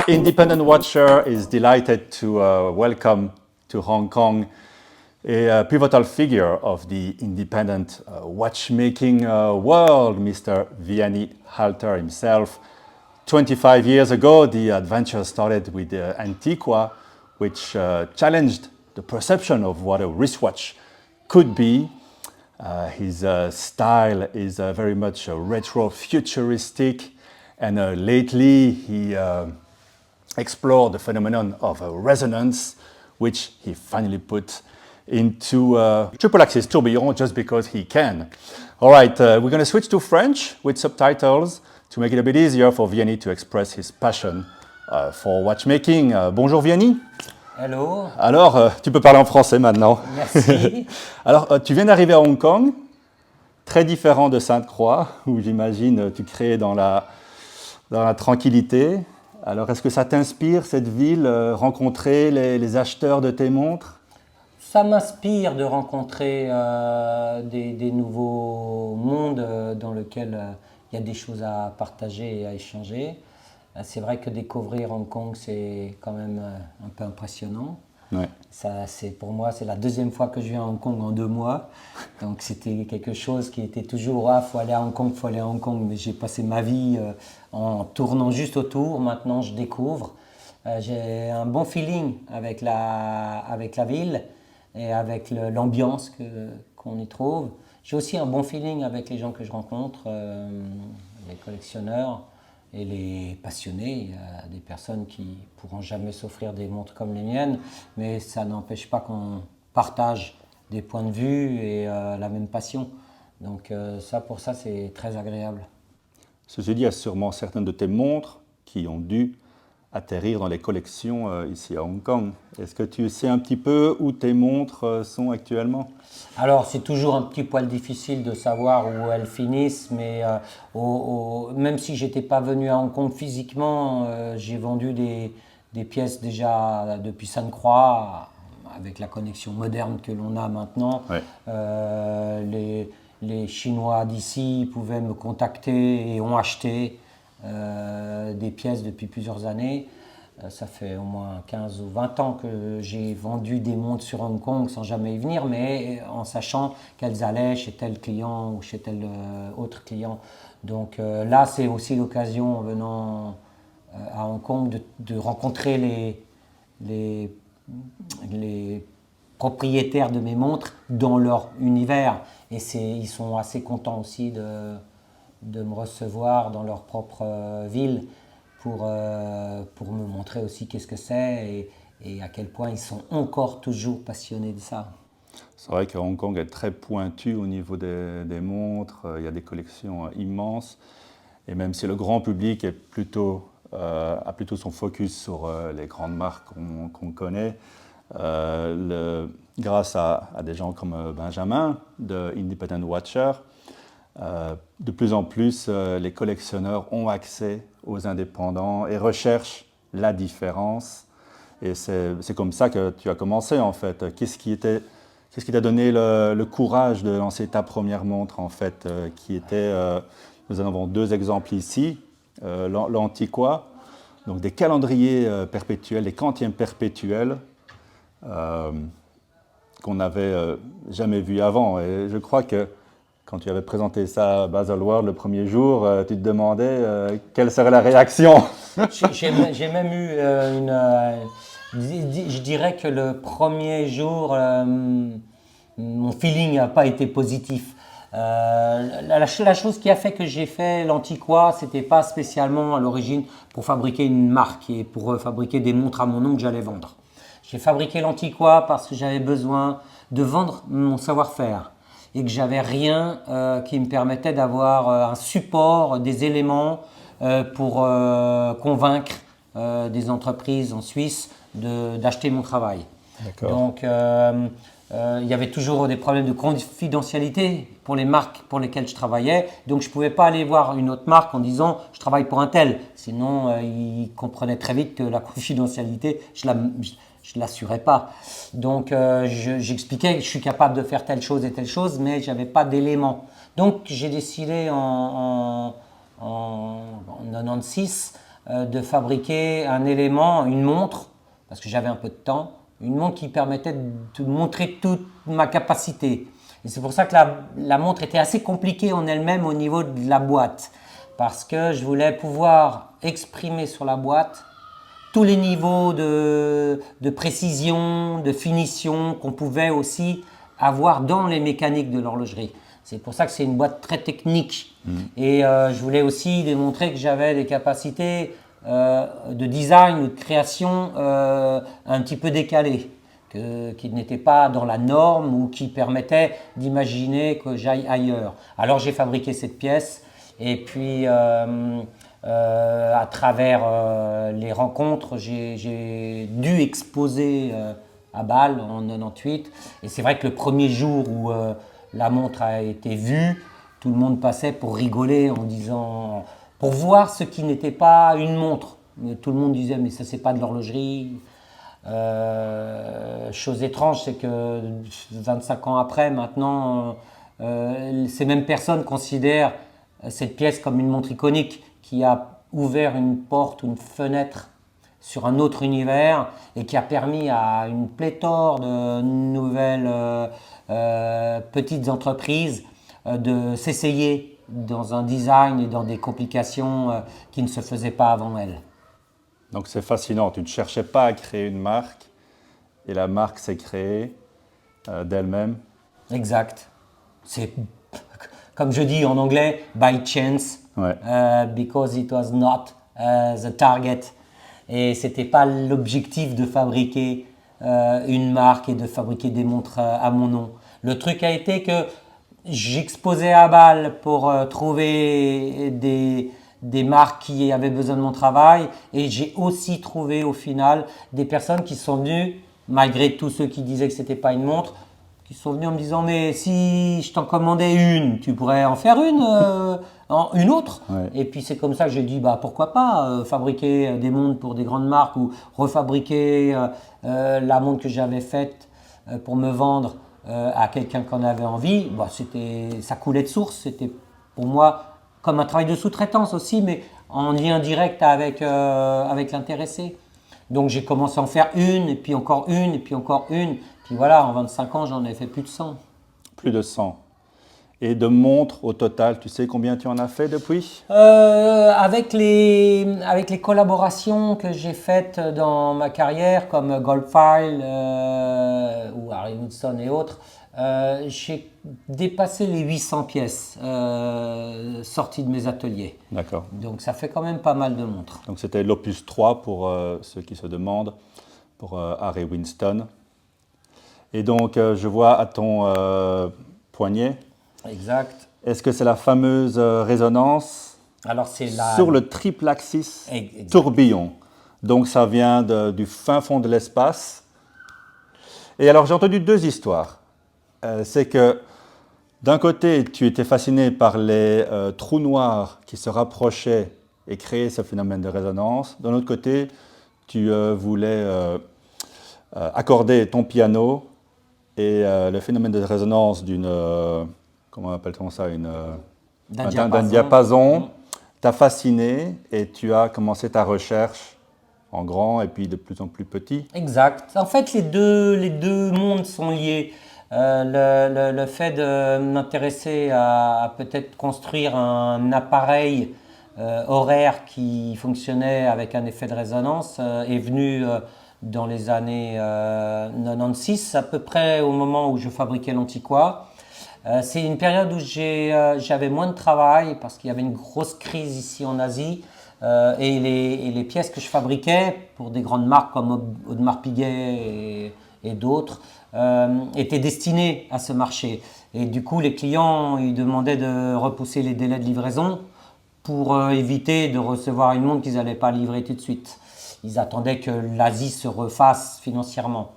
Independent Watcher is delighted to welcome to Hong Kong a pivotal figure of the independent watchmaking world, Mr. Vianney Halter himself. 25 years ago, the adventure started with the Antiqua, which challenged the perception of what a wristwatch could be. His style is very much retro-futuristic, and lately he explored the phenomenon of resonance, which he finally put into triple axis tourbillon just because he can. All right, we're going to switch to French with subtitles to make it a bit easier for Vianney to express his passion for watchmaking. Bonjour Vianney. Hello. Alors, tu peux parler en français maintenant. Merci. Alors, tu viens d'arriver à Hong Kong, très différent de Sainte-Croix, où j'imagine tu crées dans la tranquillité. Alors, est-ce que ça t'inspire, cette ville, rencontrer les acheteurs de tes montres? Ça m'inspire de rencontrer des nouveaux mondes dans lesquels il y a des choses à partager et à échanger. C'est vrai que découvrir Hong Kong, c'est quand même un peu impressionnant. Ouais. Pour moi, c'est la deuxième fois que je viens à Hong Kong en 2 mois. Donc c'était quelque chose qui était toujours, il faut aller à Hong Kong, il faut aller à Hong Kong. Mais j'ai passé ma vie en tournant juste autour. Maintenant, je découvre. J'ai un bon feeling avec la ville et avec l'ambiance qu'on y trouve. J'ai aussi un bon feeling avec les gens que je rencontre, les collectionneurs et les passionnés. Il y a des personnes qui ne pourront jamais s'offrir des montres comme les miennes, mais ça n'empêche pas qu'on partage des points de vue et la même passion. Donc pour ça, c'est très agréable. Ceci dit, il y a sûrement certaines de tes montres qui ont dû atterrir dans les collections ici à Hong Kong. Est-ce que tu sais un petit peu où tes montres sont actuellement? Alors, c'est toujours un petit poil difficile de savoir où elles finissent, mais même si je n'étais pas venu à Hong Kong physiquement, j'ai vendu des pièces déjà depuis Sainte-Croix, avec la connexion moderne que l'on a maintenant. Ouais. Les Chinois d'ici pouvaient me contacter et ont acheté des pièces depuis plusieurs années. Ça fait au moins 15 ou 20 ans que j'ai vendu des montres sur Hong Kong sans jamais y venir, mais en sachant qu'elles allaient chez tel client ou chez tel autre client. Donc là, c'est aussi l'occasion, en venant à Hong Kong, de rencontrer les propriétaires de mes montres dans leur univers. Et ils sont assez contents aussi de me recevoir dans leur propre ville pour me montrer aussi qu'est-ce que c'est et à quel point ils sont encore toujours passionnés de ça. C'est vrai que Hong Kong est très pointu au niveau des montres, il y a des collections immenses, et même si le grand public a plutôt son focus sur les grandes marques qu'on connaît, grâce à des gens comme Benjamin de Independent Watcher, de plus en plus, les collectionneurs ont accès aux indépendants et recherchent la différence. Et c'est comme ça que tu as commencé en fait. Qu'est-ce qui t'a donné le courage de lancer ta première montre en fait, nous en avons 2 exemples ici, l'Antiqua, donc des calendriers perpétuels, des quantièmes perpétuels qu'on n'avait jamais vus avant. Et je crois que quand tu avais présenté ça à Baselworld le premier jour, tu te demandais quelle serait la réaction. J'ai même eu je dirais que le premier jour, mon feeling n'a pas été positif. La chose qui a fait que j'ai fait l'Antiqua, c'était pas spécialement à l'origine pour fabriquer une marque et pour fabriquer des montres à mon nom que j'allais vendre. J'ai fabriqué l'Antiqua parce que j'avais besoin de vendre mon savoir-faire et que j'avais rien qui me permettait d'avoir un support, des éléments pour convaincre des entreprises en Suisse d'acheter mon travail. D'accord. Donc il y avait toujours des problèmes de confidentialité pour les marques pour lesquelles je travaillais. Donc, je ne pouvais pas aller voir une autre marque en disant « je travaille pour un tel ». Sinon, ils comprenaient très vite que la confidentialité, je ne l'assurais pas. Donc, j'expliquais que je suis capable de faire telle chose et telle chose, mais je n'avais pas d'éléments. Donc, j'ai décidé en 96 de fabriquer un élément, une montre, parce que j'avais un peu de temps, une montre qui permettait de montrer toute ma capacité. Et c'est pour ça que la montre était assez compliquée en elle-même au niveau de la boîte, parce que je voulais pouvoir exprimer sur la boîte tous les niveaux de précision, de finition qu'on pouvait aussi avoir dans les mécaniques de l'horlogerie. C'est pour ça que c'est une boîte très technique. Et je voulais aussi démontrer que j'avais des capacités de design ou de création un petit peu décalées, qui n'étaient pas dans la norme ou qui permettaient d'imaginer que j'aille ailleurs. Alors j'ai fabriqué cette pièce et puis à travers les rencontres, j'ai dû exposer à Bâle en 98. Et c'est vrai que le premier jour où la montre a été vue, tout le monde passait pour rigoler en disant, pour voir ce qui n'était pas une montre. Mais tout le monde disait mais ça c'est pas de l'horlogerie. Chose étrange, c'est que 25 ans après, maintenant, ces mêmes personnes considèrent cette pièce comme une montre iconique qui a ouvert une porte ou une fenêtre sur un autre univers et qui a permis à une pléthore de nouvelles petites entreprises de s'essayer dans un design et dans des complications qui ne se faisaient pas avant elles. Donc c'est fascinant, tu ne cherchais pas à créer une marque et la marque s'est créée d'elle-même. Exact. C'est comme je dis en anglais, by chance, Ouais. because it was not the target. Et c'était pas l'objectif de fabriquer une marque et de fabriquer des montres à mon nom. Le truc a été que j'exposais à Bâle pour trouver des marques qui avaient besoin de mon travail et j'ai aussi trouvé au final des personnes qui sont venues, malgré tous ceux qui disaient que c'était pas une montre, qui sont venus en me disant mais si je t'en commandais une, tu pourrais en faire une autre. Ouais. Et puis c'est comme ça que j'ai dit bah pourquoi pas fabriquer des montres pour des grandes marques ou refabriquer la montre que j'avais faite pour me vendre à quelqu'un qui en avait envie. Bah, ça coulait de source, c'était pour moi comme un travail de sous-traitance aussi, mais en lien direct avec l'intéressé. Donc j'ai commencé à en faire une, et puis encore une, et puis encore une. Puis voilà, en 25 ans, j'en ai fait plus de 100. Plus de 100. Et de montres au total, tu sais combien tu en as fait depuis? Avec les collaborations que j'ai faites dans ma carrière, comme Goldfile ou Harry Woodson et autres, j'ai dépassé les 800 pièces sorties de mes ateliers. D'accord. Donc ça fait quand même pas mal de montres. Donc c'était l'opus 3 pour ceux qui se demandent, pour Harry Winston. Et donc je vois à ton poignet, Exact. est-ce que c'est la fameuse résonance Alors c'est sur le triple axis Exact. tourbillon? Donc ça vient du fin fond de l'espace. Et alors j'ai entendu deux histoires. C'est que d'un côté, tu étais fasciné par les trous noirs qui se rapprochaient et créaient ce phénomène de résonance. D'un autre côté, tu voulais accorder ton piano et le phénomène de résonance d'une, comment appelle-t-on ça, d'un diapason t'a fasciné et tu as commencé ta recherche en grand et puis de plus en plus petit. Exact. En fait, les deux mondes sont liés. Le fait de m'intéresser à peut-être construire un appareil horaire qui fonctionnait avec un effet de résonance est venu dans les années 96, à peu près au moment où je fabriquais l'Antiqua. C'est une période où j'avais moins de travail parce qu'il y avait une grosse crise ici en Asie. Et les pièces que je fabriquais pour des grandes marques comme Audemars Piguet et d'autres étaient destinées à ce marché. Et du coup, les clients ils demandaient de repousser les délais de livraison pour éviter de recevoir une montre qu'ils n'allaient pas livrer tout de suite. Ils attendaient que l'Asie se refasse financièrement.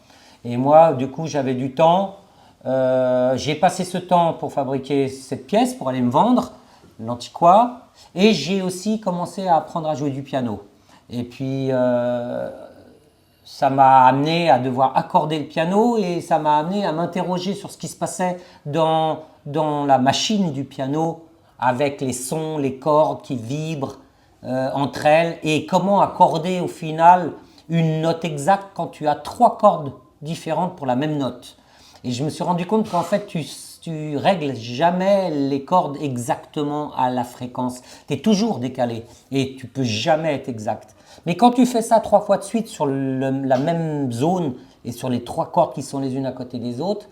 Et moi, du coup, j'avais du temps. J'ai passé ce temps pour fabriquer cette pièce, pour aller me vendre, l'Antiqua. Et j'ai aussi commencé à apprendre à jouer du piano. Et puis, ça m'a amené à devoir accorder le piano et ça m'a amené à m'interroger sur ce qui se passait dans la machine du piano avec les sons, les cordes qui vibrent entre elles et comment accorder au final une note exacte quand tu as 3 cordes différentes pour la même note. Et je me suis rendu compte qu'en fait, tu règles jamais les cordes exactement à la fréquence. Tu es toujours décalé et tu peux jamais être exact. Mais quand tu fais ça 3 fois de suite sur la même zone et sur les 3 cordes qui sont les unes à côté des autres,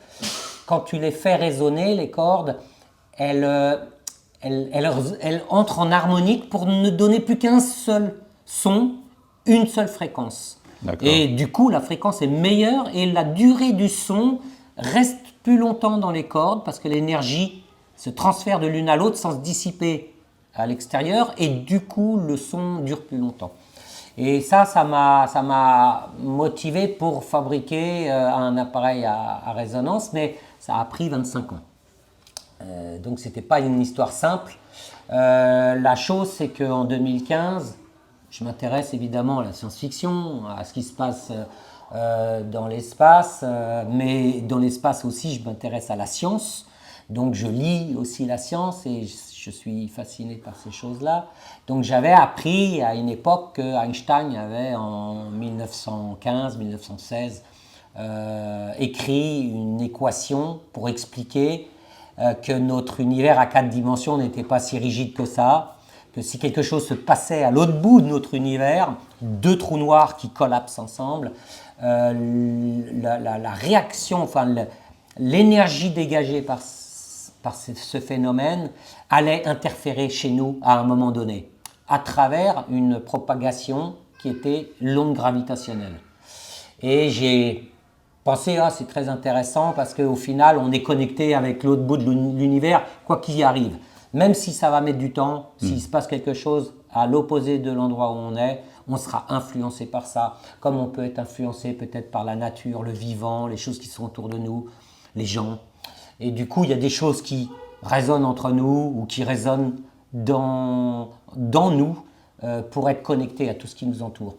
quand tu les fais résonner, les cordes, elles entrent en harmonique pour ne donner plus qu'un seul son, une seule fréquence. Et du coup, la fréquence est meilleure et la durée du son reste plus longtemps dans les cordes parce que l'énergie se transfère de l'une à l'autre sans se dissiper à l'extérieur et du coup, le son dure plus longtemps. Et ça m'a motivé pour fabriquer un appareil à résonance, mais ça a pris 25 ans. Donc, ce n'était pas une histoire simple. La chose, c'est qu'en 2015, je m'intéresse évidemment à la science-fiction, à ce qui se passe dans l'espace, mais dans l'espace aussi, je m'intéresse à la science. Donc, je lis aussi la science et je suis fasciné par ces choses-là. Donc, j'avais appris à une époque que Einstein avait en 1915-1916 écrit une équation pour expliquer que notre univers à 4 dimensions n'était pas si rigide que ça, que si quelque chose se passait à l'autre bout de notre univers, 2 trous noirs qui collapsent ensemble, la réaction, enfin l'énergie dégagée par ce phénomène allait interférer chez nous à un moment donné, à travers une propagation qui était l'onde gravitationnelle. Et j'ai pensé, c'est très intéressant parce qu'au final, on est connecté avec l'autre bout de l'univers, quoi qu'il y arrive. Même si ça va mettre du temps, s'il se passe quelque chose à l'opposé de l'endroit où on est, on sera influencé par ça, comme on peut être influencé peut-être par la nature, le vivant, les choses qui sont autour de nous, les gens. Et du coup, il y a des choses qui résonnent entre nous ou qui résonnent dans nous pour être connectés à tout ce qui nous entoure.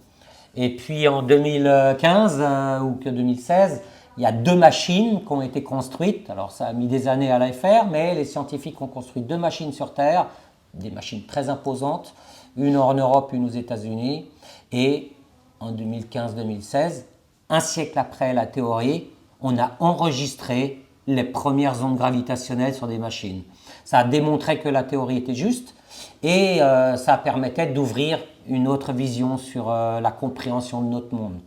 Et puis en 2015 ou que 2016, il y a 2 machines qui ont été construites. Alors ça a mis des années à les faire, mais les scientifiques ont construit 2 machines sur Terre, des machines très imposantes, une en Europe, une aux États-Unis. Et en 2015-2016, un siècle après la théorie, on a enregistré les premières ondes gravitationnelles sur des machines. Ça a démontré que la théorie était juste et ça permettait d'ouvrir une autre vision sur la compréhension de notre monde.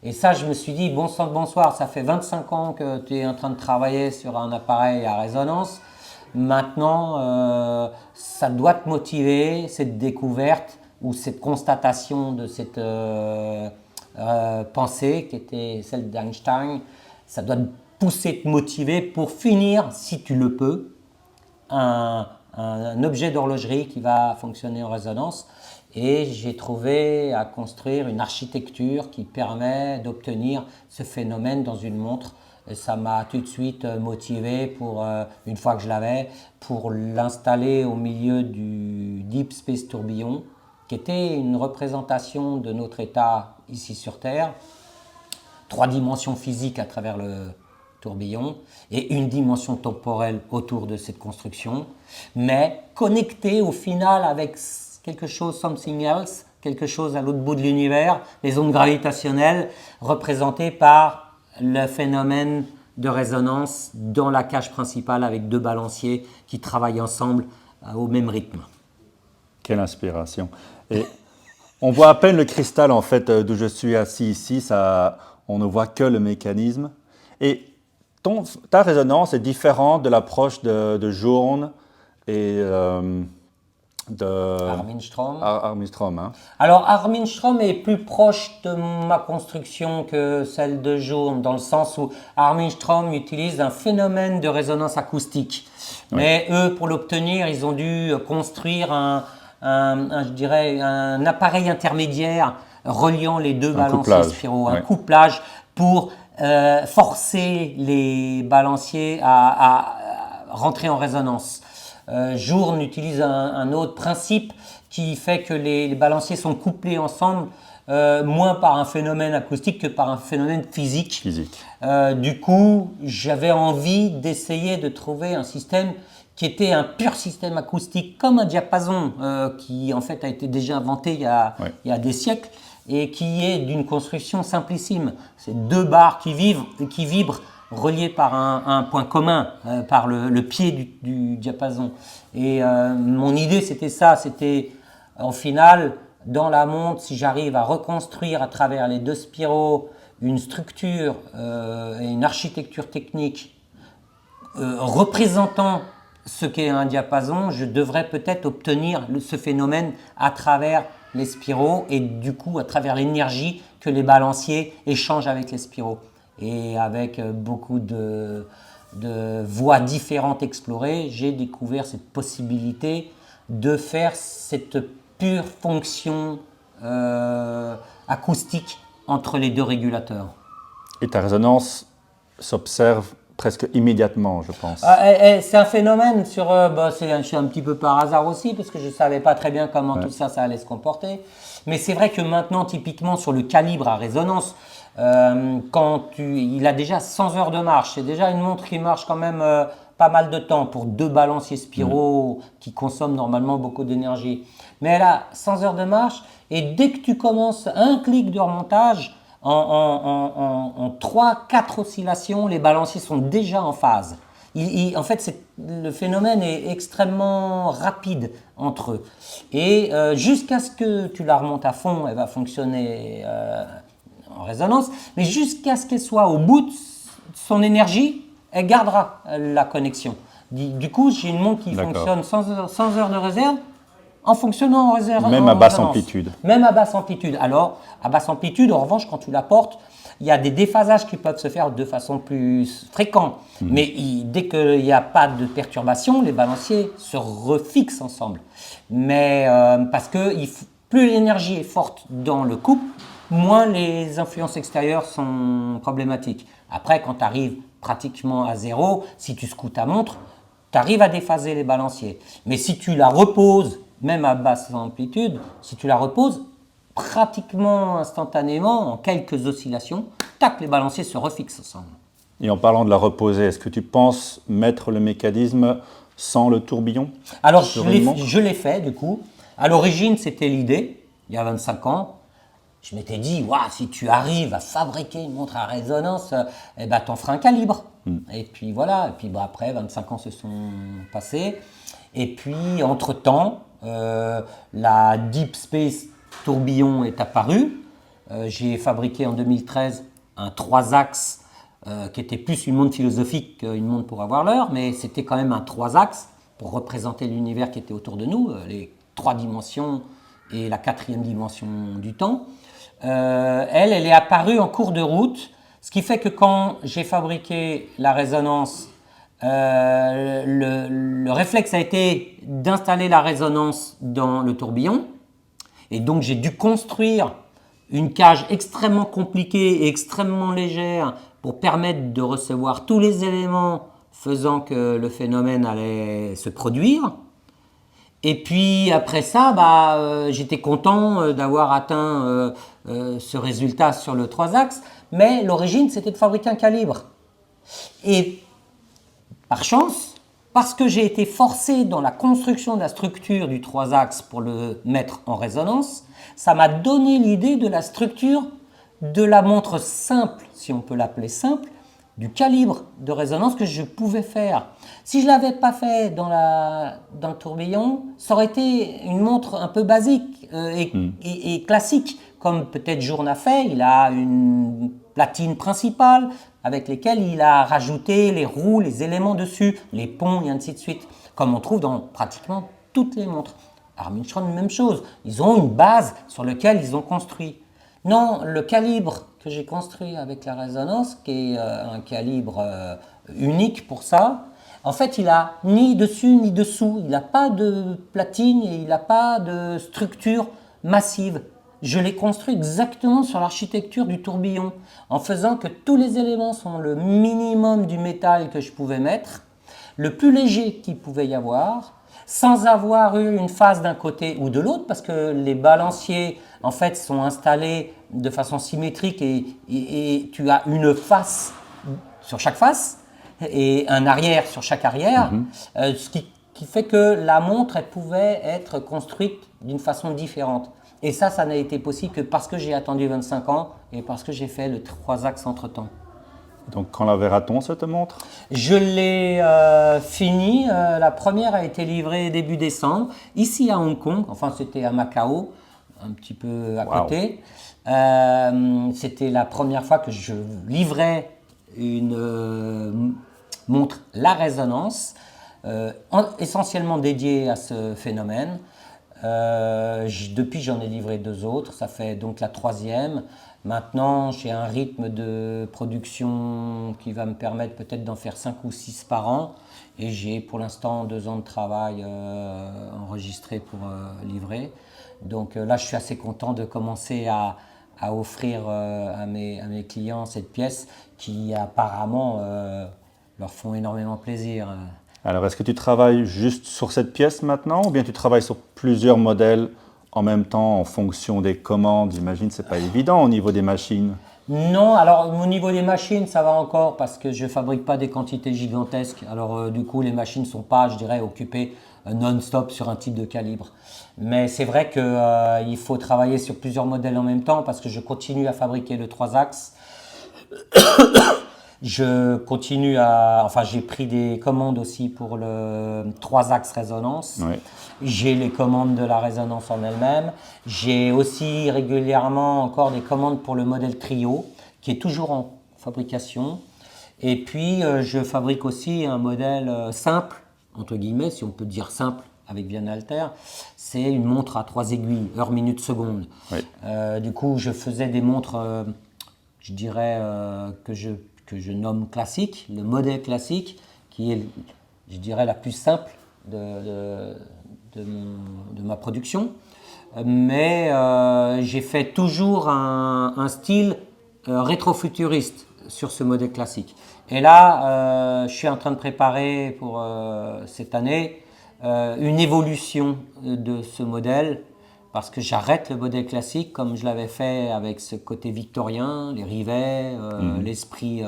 Et ça, je me suis dit, bon sang de bonsoir, ça fait 25 ans que tu es en train de travailler sur un appareil à résonance. Maintenant, ça doit te motiver, cette découverte ou cette constatation de cette pensée qui était celle d'Einstein. Ça doit te pousser, te motiver pour finir, si tu le peux, un objet d'horlogerie qui va fonctionner en résonance. Et j'ai trouvé à construire une architecture qui permet d'obtenir ce phénomène dans une montre. Et ça m'a tout de suite motivé pour, une fois que je l'avais, pour l'installer au milieu du Deep Space Tourbillon, qui était une représentation de notre état ici sur Terre. 3 dimensions physiques à travers le tourbillon et une dimension temporelle autour de cette construction, mais connectée au final avec quelque chose, something else, quelque chose à l'autre bout de l'univers, les ondes gravitationnelles représentées par le phénomène de résonance dans la cage principale avec 2 balanciers qui travaillent ensemble au même rythme. Quelle inspiration. Et on voit à peine le cristal en fait d'où je suis assis ici, on ne voit que le mécanisme. Et ta résonance est différente de l'approche de Journe et de Armin Strom. Hein. Alors Armin Strom est plus proche de ma construction que celle de Journe, dans le sens où Armin Strom utilise un phénomène de résonance acoustique. Oui. Mais eux, pour l'obtenir, ils ont dû construire je dirais un appareil intermédiaire reliant les 2 balanciers spiraux, un couplage pour forcer les balanciers à rentrer en résonance. Journe utilise un autre principe qui fait que les balanciers sont couplés ensemble, moins par un phénomène acoustique que par un phénomène physique. Du coup, j'avais envie d'essayer de trouver un système qui était un pur système acoustique, comme un diapason qui en fait a été déjà inventé il y a des siècles et qui est d'une construction simplissime. C'est deux barres qui vibrent reliées par un point commun, par le pied du diapason. Et mon idée c'était ça, c'était au final, dans la montre, si j'arrive à reconstruire à travers les deux spiraux une structure et une architecture technique représentant ce qu'est un diapason, je devrais peut-être obtenir ce phénomène à travers les spiraux et du coup à travers l'énergie que les balanciers échangent avec les spiraux. Et avec beaucoup de voies différentes explorées, j'ai découvert cette possibilité de faire cette pure fonction acoustique entre les deux régulateurs. Et ta résonance s'observe presque immédiatement, je pense. C'est un phénomène c'est un petit peu par hasard aussi, parce que je ne savais pas très bien comment tout ça allait se comporter. Mais c'est vrai que maintenant, typiquement sur le calibre à résonance, il a déjà 100 heures de marche. C'est déjà une montre qui marche quand même pas mal de temps pour deux balanciers spiraux qui consomment normalement beaucoup d'énergie. Mais elle a 100 heures de marche et dès que tu commences un clic de remontage, en 3-4 oscillations, les balanciers sont déjà en phase. En fait, le phénomène est extrêmement rapide entre eux. Et jusqu'à ce que tu la remontes à fond, elle va fonctionner en résonance, mais jusqu'à ce qu'elle soit au bout de son énergie, elle gardera la connexion. Du coup, j'ai une montre qui fonctionne sans heures de réserve, en fonctionnant en réserve. Même à basse amplitude. Même à basse amplitude. Alors, à basse amplitude, en revanche, quand tu la portes, il y a des déphasages qui peuvent se faire de façon plus fréquente. Mais dès qu'il n'y a pas de perturbation, les balanciers se refixent ensemble. Mais parce que plus l'énergie est forte dans le couple, moins les influences extérieures sont problématiques. Après, quand tu arrives pratiquement à zéro, si tu secoues ta montre, tu arrives à déphaser les balanciers. Mais si tu la reposes, même à basse amplitude, si tu la reposes, pratiquement instantanément, en quelques oscillations, tac, les balanciers se refixent ensemble. Et en parlant de la reposer, est-ce que tu penses mettre le mécanisme sans le tourbillon? Alors, je l'ai fait du coup. À l'origine, c'était l'idée, il y a 25 ans. Je m'étais dit, si tu arrives à fabriquer une montre à résonance, t'en feras un calibre. Et puis voilà, et puis après, 25 ans se sont passés. Et puis, entre-temps, la Deep Space tourbillon est apparue. J'ai fabriqué en 2013 un 3-axes qui était plus une montre philosophique qu'une montre pour avoir l'heure, mais c'était quand même un 3-axes pour représenter l'univers qui était autour de nous, les 3 dimensions et la 4e dimension du temps. Elle est apparue en cours de route, ce qui fait que quand j'ai fabriqué la résonance, le réflexe a été d'installer la résonance dans le tourbillon. Et donc j'ai dû construire une cage extrêmement compliquée et extrêmement légère pour permettre de recevoir tous les éléments faisant que le phénomène allait se produire. Et puis après ça, j'étais content d'avoir atteint ce résultat sur le 3-axes, mais l'origine c'était de fabriquer un calibre. Et par chance, parce que j'ai été forcé dans la construction de la structure du 3-axes pour le mettre en résonance, ça m'a donné l'idée de la structure de la montre simple, si on peut l'appeler simple, du calibre de résonance que je pouvais faire. Si je ne l'avais pas fait dans le tourbillon, ça aurait été une montre un peu basique et classique, comme peut-être Journe a fait. Il a une platine principale avec lesquelles il a rajouté les roues, les éléments dessus, les ponts et ainsi de suite, comme on trouve dans pratiquement toutes les montres. Armstrong, même chose. Ils ont une base sur laquelle ils ont construit. Non, le calibre que j'ai construit avec la résonance, qui est un calibre unique pour ça, en fait, il n'a ni dessus ni dessous. Il n'a pas de platine et il n'a pas de structure massive. je l'ai construit exactement sur l'architecture du tourbillon, en faisant que tous les éléments sont le minimum du métal que je pouvais mettre, le plus léger qu'il pouvait y avoir, sans avoir eu une face d'un côté ou de l'autre, parce que les balanciers en fait sont installés de façon symétrique et tu as une face sur chaque face et un arrière sur chaque arrière, ce qui fait que la montre elle pouvait être construite d'une façon différente. Et ça n'a été possible que parce que j'ai attendu 25 ans et parce que j'ai fait le 3 axes entre-temps. Donc quand la verra-t-on cette montre? Je l'ai fini, la première a été livrée début décembre, ici à Hong Kong, enfin c'était à Macao, un petit peu à côté. C'était la première fois que je livrais une montre La Résonance, essentiellement dédiée à ce phénomène. Depuis, j'en ai livré 2 autres, ça fait donc la 3e. Maintenant, j'ai un rythme de production qui va me permettre peut-être d'en faire 5 ou 6 par an. Et j'ai pour l'instant 2 ans de travail enregistré pour livrer. Donc là, je suis assez content de commencer à offrir à mes clients cette pièce qui apparemment leur font énormément plaisir. Alors, est-ce que tu travailles juste sur cette pièce maintenant ou bien tu travailles sur plusieurs modèles en même temps en fonction des commandes? J'imagine que ce n'est pas évident au niveau des machines. Non, alors au niveau des machines, ça va encore parce que je ne fabrique pas des quantités gigantesques. Alors du coup, les machines ne sont pas, je dirais, occupées non-stop sur un type de calibre. Mais c'est vrai qu'il faut travailler sur plusieurs modèles en même temps parce que je continue à fabriquer le 3 axes. Je continue enfin j'ai pris des commandes aussi pour le 3 axes résonance. Oui. J'ai les commandes de la résonance en elle-même. J'ai aussi régulièrement encore des commandes pour le modèle Trio, qui est toujours en fabrication. Et puis je fabrique aussi un modèle simple, entre guillemets, si on peut dire simple, avec Viana Alter. C'est une montre à 3 aiguilles, heure, minute, seconde. Oui. Du coup, je faisais des montres, je dirais, que je nomme classique, le modèle classique, qui est, je dirais, la plus simple de ma production. Mais j'ai fait toujours un style rétrofuturiste sur ce modèle classique. Et là, je suis en train de préparer pour cette année une évolution de ce modèle, parce que j'arrête le modèle classique comme je l'avais fait avec ce côté victorien, les rivets, l'esprit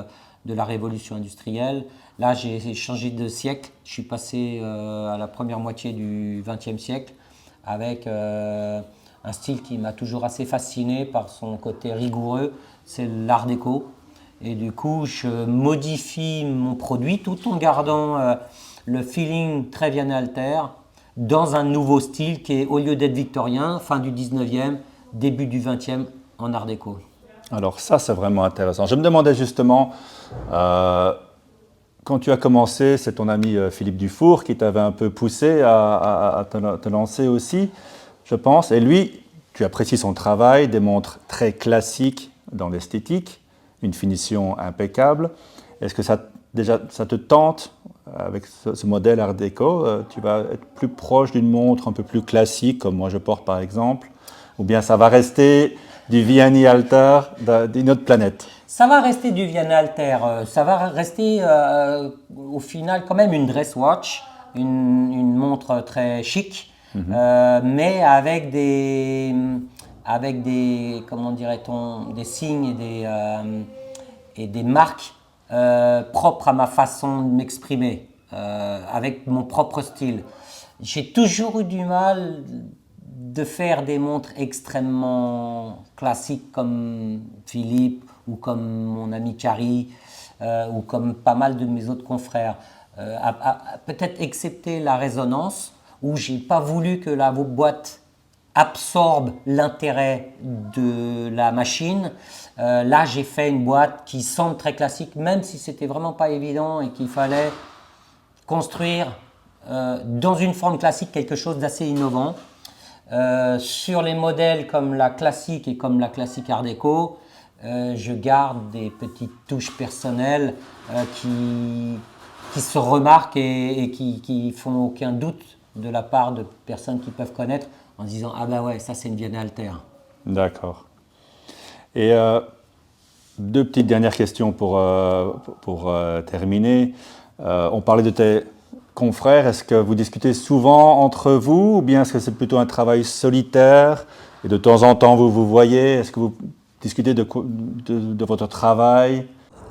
de la révolution industrielle. Là, j'ai changé de siècle. Je suis passé à la première moitié du XXe siècle avec un style qui m'a toujours assez fasciné par son côté rigoureux, c'est l'art déco. Et du coup, je modifie mon produit tout en gardant le feeling très Viana Alter, dans un nouveau style qui est, au lieu d'être victorien, fin du 19e, début du 20e, en art déco. Alors ça, c'est vraiment intéressant. Je me demandais justement, quand tu as commencé, c'est ton ami Philippe Dufour qui t'avait un peu poussé à te lancer aussi, je pense. Et lui, tu apprécies son travail, des montres très classiques dans l'esthétique, une finition impeccable. Est-ce que ça te tente avec ce modèle Art déco? Tu vas être plus proche d'une montre un peu plus classique, comme moi je porte par exemple, ou bien ça va rester du Vianney Alter d'une autre planète? Ça va rester du Viana Alter, ça va rester au final quand même une dress watch, une montre très chic, mais avec des comment dirait-on, des signes et des marques propres à ma façon de m'exprimer, avec mon propre style. J'ai toujours eu du mal de faire des montres extrêmement classiques comme Philippe ou comme mon ami Carrie ou comme pas mal de mes autres confrères. Peut-être excepté la résonance où j'ai pas voulu que la boîte absorbe l'intérêt de la machine. Là, j'ai fait une boîte qui semble très classique, même si c'était vraiment pas évident et qu'il fallait construire dans une forme classique quelque chose d'assez innovant. Sur les modèles comme la classique et comme la classique Art déco, je garde des petites touches personnelles qui se remarquent et qui font aucun doute de la part de personnes qui peuvent connaître en disant « Ah ben ouais, ça c'est une Viana Alter ». D'accord. Et deux petites dernières questions pour terminer. On parlait de tes confrères. Est-ce que vous discutez souvent entre vous ou bien est-ce que c'est plutôt un travail solitaire et de temps en temps vous vous voyez? Est-ce que vous discutez de votre travail?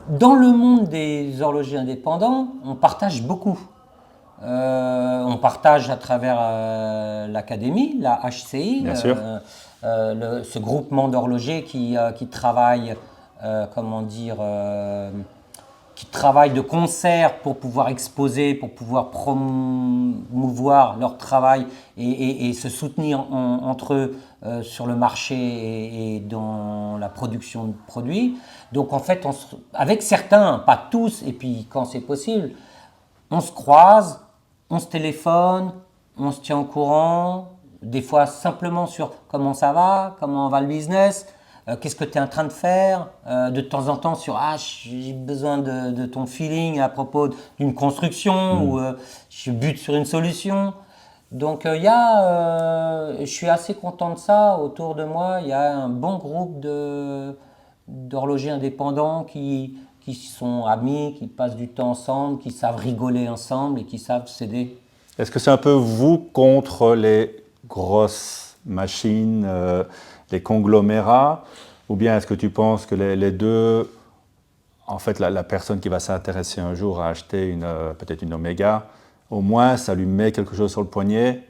Dans le monde des horlogers indépendants, on partage beaucoup. On partage à travers l'académie, la HCI, Bien sûr. ce groupement d'horlogers qui travaille, comment dire, qui travaillent de concert pour pouvoir exposer, pour pouvoir promouvoir leur travail et se soutenir entre eux sur le marché et dans la production de produits. Donc en fait, avec certains, pas tous, et puis quand c'est possible, on se croise, on se téléphone, on se tient au courant, des fois simplement sur comment ça va, comment va le business, qu'est-ce que tu es en train de faire, de temps en temps sur j'ai besoin de ton feeling à propos d'une construction ou je bute sur une solution. Donc je suis assez content de ça. Autour de moi, il y a un bon groupe d'horlogers indépendants qui sont amis, qui passent du temps ensemble, qui savent rigoler ensemble et qui savent s'aider. Est-ce que c'est un peu vous contre les grosses machines, les conglomérats, ou bien est-ce que tu penses que les deux, en fait, la personne qui va s'intéresser un jour à acheter peut-être une Omega, au moins ça lui met quelque chose sur le poignet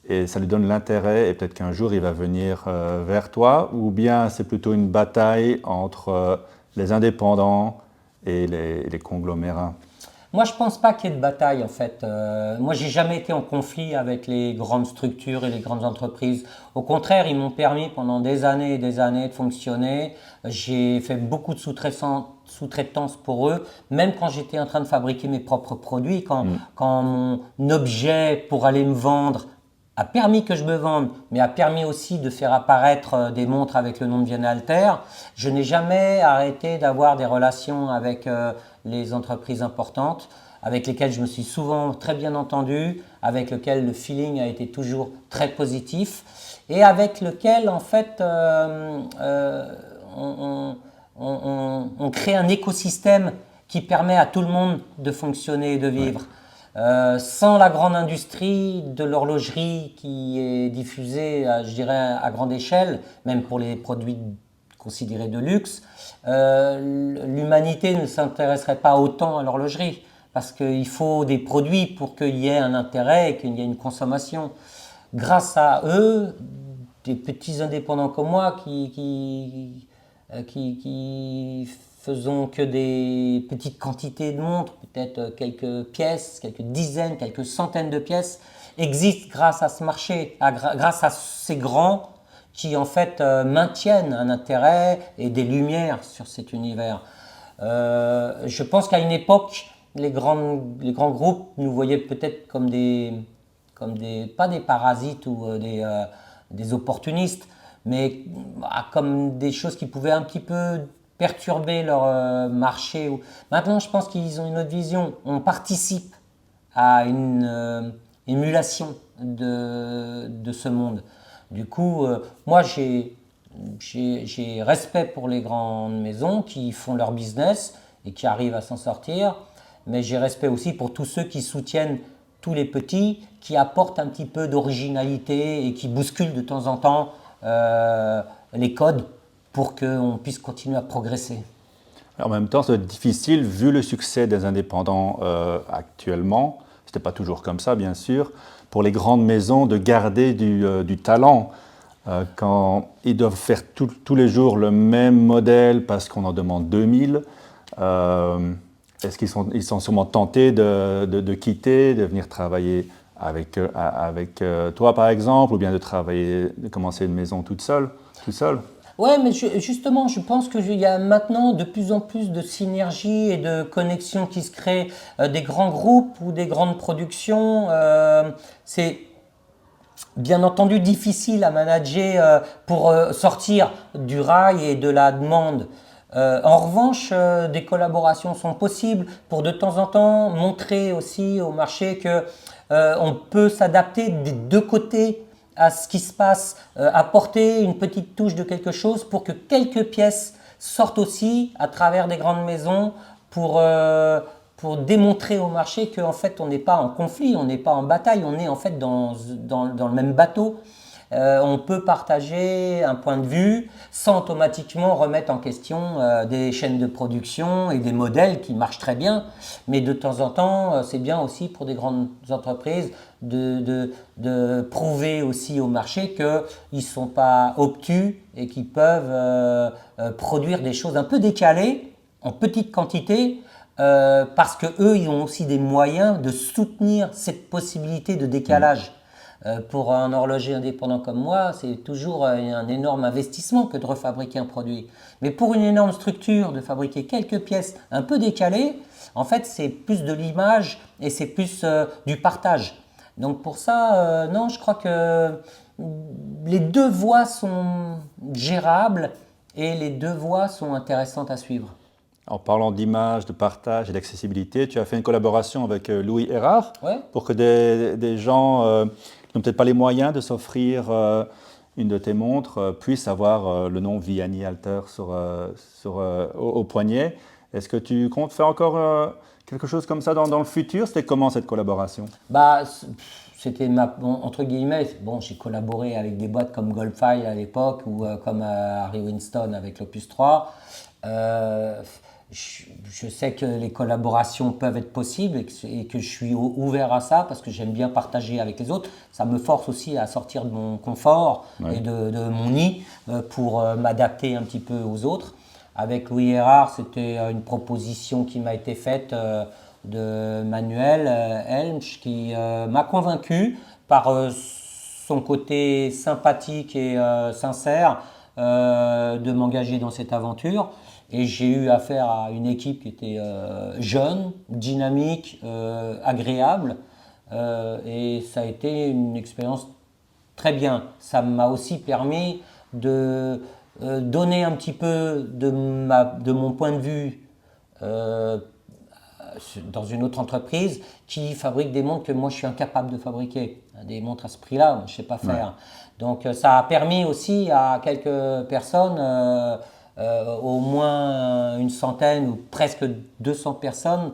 et ça lui donne l'intérêt et peut-être qu'un jour il va venir vers toi, ou bien c'est plutôt une bataille entre les indépendants et les conglomérats? Moi, je pense pas qu'il y ait de bataille en fait. Moi, j'ai jamais été en conflit avec les grandes structures et les grandes entreprises. Au contraire, ils m'ont permis pendant des années et des années de fonctionner. J'ai fait beaucoup de sous-traitance pour eux, même quand j'étais en train de fabriquer mes propres produits, quand mon objet pour aller me vendre a permis que je me vende, mais a permis aussi de faire apparaître des montres avec le nom de Vienne Alter. Je n'ai jamais arrêté d'avoir des relations avec les entreprises importantes, avec lesquelles je me suis souvent très bien entendu, avec lesquelles le feeling a été toujours très positif et avec lequel en fait on crée un écosystème qui permet à tout le monde de fonctionner et de vivre. Ouais. Sans la grande industrie de l'horlogerie qui est diffusée, je dirais, à grande échelle, même pour les produits considérés de luxe, l'humanité ne s'intéresserait pas autant à l'horlogerie parce qu'il faut des produits pour qu'il y ait un intérêt et qu'il y ait une consommation. Grâce à eux, des petits indépendants comme moi qui faisons que des petites quantités de montres, peut-être quelques pièces, quelques dizaines, quelques centaines de pièces, existent grâce à ce marché, grâce à ces grands qui en fait maintiennent un intérêt et des lumières sur cet univers. Je pense qu'à une époque, les grands groupes nous voyaient peut-être comme pas des parasites ou des opportunistes, mais comme des choses qui pouvaient un petit peu perturber leur marché. Maintenant, je pense qu'ils ont une autre vision. On participe à une émulation de ce monde. Du coup, moi, j'ai respect pour les grandes maisons qui font leur business et qui arrivent à s'en sortir, mais j'ai respect aussi pour tous ceux qui soutiennent tous les petits, qui apportent un petit peu d'originalité et qui bousculent de temps en temps les codes pour qu'on puisse continuer à progresser. En même temps, ça doit être difficile, vu le succès des indépendants actuellement, ce n'était pas toujours comme ça bien sûr, pour les grandes maisons de garder du talent. Quand ils doivent faire tous les jours le même modèle parce qu'on en demande 2000, est-ce qu'ils sont sûrement tentés de quitter, de venir travailler avec toi par exemple, ou bien de commencer une maison tout seul? Ouais, mais justement, je pense qu'il y a maintenant de plus en plus de synergies et de connexions qui se créent. Des grands groupes ou des grandes productions, c'est bien entendu difficile à manager pour sortir du rail et de la demande. En revanche, des collaborations sont possibles pour de temps en temps montrer aussi au marché que on peut s'adapter des deux côtés à ce qui se passe, apporter une petite touche de quelque chose pour que quelques pièces sortent aussi à travers des grandes maisons pour démontrer au marché qu'en fait on n'est pas en conflit, on n'est pas en bataille, on est en fait dans le même bateau. On peut partager un point de vue sans automatiquement remettre en question des chaînes de production et des modèles qui marchent très bien. Mais de temps en temps, c'est bien aussi pour des grandes entreprises de prouver aussi au marché qu'ils ne sont pas obtus et qu'ils peuvent produire des choses un peu décalées en petite quantité parce qu'eux, ils ont aussi des moyens de soutenir cette possibilité de décalage. Pour un horloger indépendant comme moi, c'est toujours un énorme investissement que de refabriquer un produit. Mais pour une énorme structure, de fabriquer quelques pièces un peu décalées, en fait, c'est plus de l'image et c'est plus du partage. Donc pour ça, non, je crois que les deux voies sont gérables et les deux voies sont intéressantes à suivre. En parlant d'image, de partage et d'accessibilité, tu as fait une collaboration avec Louis Erard Ouais. pour que des gens qui n'ont peut-être pas les moyens de s'offrir une de tes montres puissent avoir le nom Vianney Alter au poignet. Est-ce que tu comptes faire encore quelque chose comme ça dans le futur? C'était comment cette collaboration? Bah, c'était entre guillemets, bon, j'ai collaboré avec des boîtes comme Goldfile à l'époque ou comme Harry Winston avec l'Opus 3. Je sais que les collaborations peuvent être possibles et que je suis ouvert à ça parce que j'aime bien partager avec les autres. Ça me force aussi à sortir de mon confort et de mon nid pour m'adapter un petit peu aux autres. Avec Louis Erard, c'était une proposition qui m'a été faite de Manuel Helmsch qui m'a convaincu par son côté sympathique et sincère de m'engager dans cette aventure. Et j'ai eu affaire à une équipe qui était jeune, dynamique, agréable. Et ça a été une expérience très bien. Ça m'a aussi permis de donner un petit peu de mon point de vue dans une autre entreprise qui fabrique des montres que moi je suis incapable de fabriquer. Des montres à ce prix-là, je ne sais pas faire. Donc ça a permis aussi à quelques personnes, au moins une centaine ou presque 200 personnes,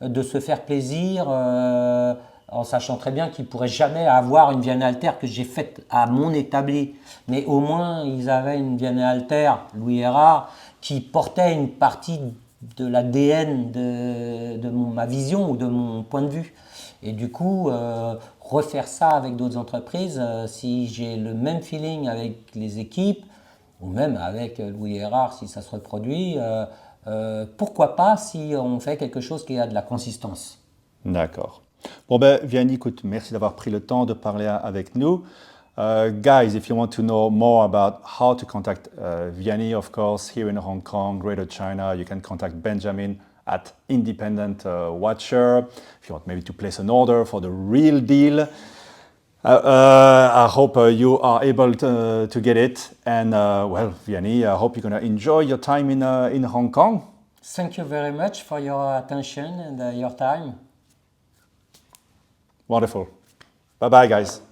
de se faire plaisir en sachant très bien qu'ils ne pourraient jamais avoir une Vianney Alter que j'ai faite à mon établi. Mais au moins ils avaient une Vianney Alter, Louis Erard, qui portait une partie de l'ADN de ma vision ou de mon point de vue. Et du coup, refaire ça avec d'autres entreprises, si j'ai le même feeling avec les équipes, ou même avec Louis Erard si ça se reproduit, pourquoi pas si on fait quelque chose qui a de la consistance. D'accord. Bon ben, Vianney, écoute, merci d'avoir pris le temps de parler avec nous. Guys, if you want to know more about how to contact Vianney, of course, here in Hong Kong, Greater China, you can contact Benjamin at Independent Watcher. If you want maybe to place an order for the real deal, I hope you are able to get it. And well, Vianney, I hope you're going to enjoy your time in Hong Kong. Thank you very much for your attention and your time. Wonderful. Bye-bye, guys.